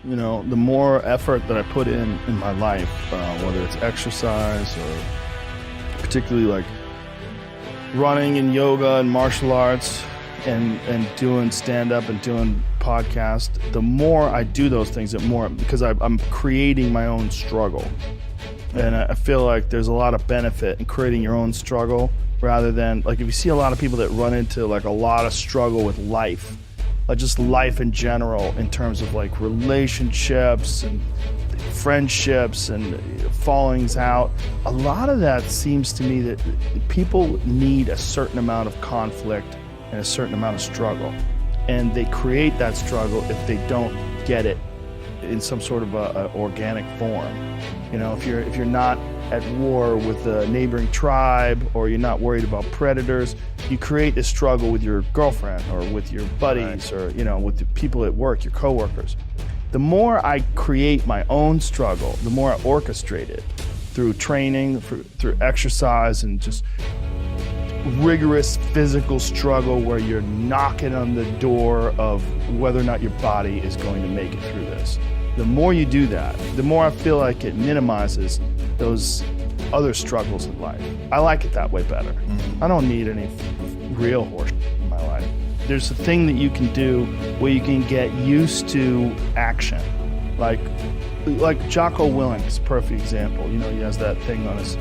You know, the more effort that I put in my life, whether it's exercise or particularly like running and yoga and martial arts and doing stand-up and doing podcast, the more I do those things, the more, because I'm creating my own struggle. And I feel like there's a lot of benefit in creating your own struggle rather than, like, if you see a lot of people that run into like a lot of struggle with life, like just life in general, in terms of like relationships and friendships and fallings out, a lot of that seems to me that people need a certain amount of conflict and a certain amount of struggle. And they create that struggle if they don't get it in some sort of a organic form. You know, if you're not at war with the neighboring tribe, or you're not worried about predators, you create this struggle with your girlfriend or with your buddies, or, you know, with the people at work, your coworkers. The more I create my own struggle, the more I orchestrate it through training, through exercise, and just rigorous physical struggle where you're knocking on the door of whether or not your body is going to make it through this. The more you do that, the more I feel like it minimizes those other struggles in life. I like it that way better. I don't need any real horse in my life. There's a thing that you can do where you can get used to action. Like Jocko Willink is a perfect example. You know, he has that thing on his,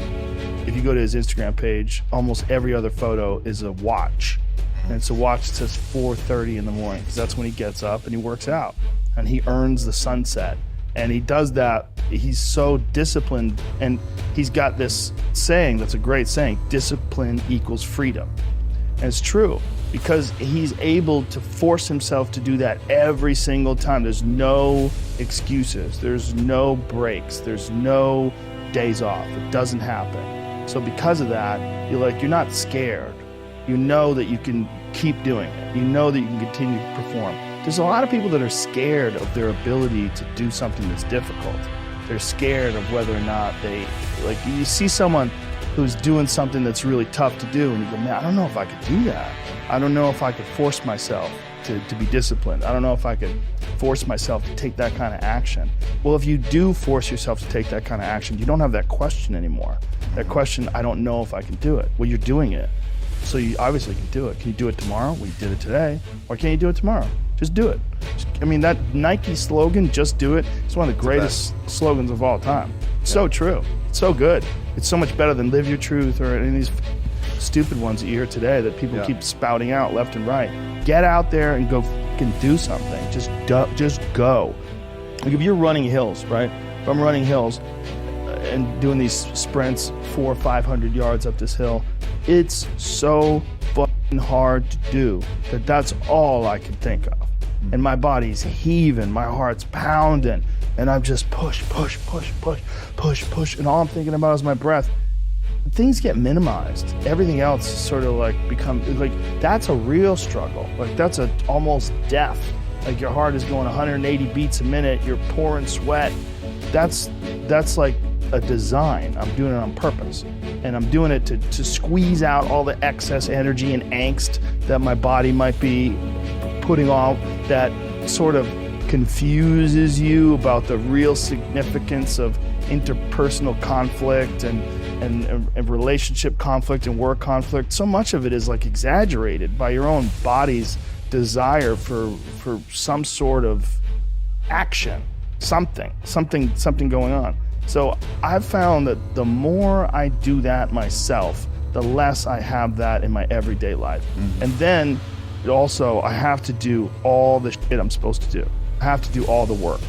if you go to his Instagram page, almost every other photo is a watch. And it's a watch that says 4:30 in the morning, because that's when he gets up and he works out. And he earns the sunset. And he does that, he's so disciplined, and he's got this saying that's a great saying: discipline equals freedom. And it's true, because he's able to force himself to do that every single time. There's no excuses, there's no breaks, there's no days off. It doesn't happen. So because of that, you're not scared. You know that you can keep doing it. You know that you can continue to perform. There's a lot of people that are scared of their ability to do something that's difficult. They're scared of whether or not they, like, you see someone who's doing something that's really tough to do, and you go, man, I don't know if I could do that. I don't know if I could force myself to be disciplined. I don't know if I could force myself to take that kind of action. Well, if you do force yourself to take that kind of action, you don't have that question anymore. That question, I don't know if I can do it. Well, you're doing it. So you obviously can do it. Can you do it tomorrow? Well, you did it today. Or can you do it tomorrow? Just do it. I mean, that Nike slogan, just do it, it's one of the greatest slogans of all time. It's so true. It's so good. It's so much better than live your truth or any of these stupid ones that you hear today that people keep spouting out left and right. Get out there and go fucking do something. Just go. Like if you're running hills, right? If I'm running hills and doing these sprints 400 or 500 yards up this hill, it's so fucking hard to do that's all I can think of. And my body's heaving, my heart's pounding, and I'm just push, and all I'm thinking about is my breath. Things get minimized. Everything else sort of like that's a real struggle. Like that's almost death. Like your heart is going 180 beats a minute, you're pouring sweat. That's like a design. I'm doing it on purpose. And I'm doing it to squeeze out all the excess energy and angst that my body might be putting off, that sort of confuses you about the real significance of interpersonal conflict and relationship conflict and work conflict. So much of it is like exaggerated by your own body's desire for some sort of action, something going on. So I've found that the more I do that myself, the less I have that in my everyday life. And then also I have to do all the shit I'm supposed to do. I have to do all the work.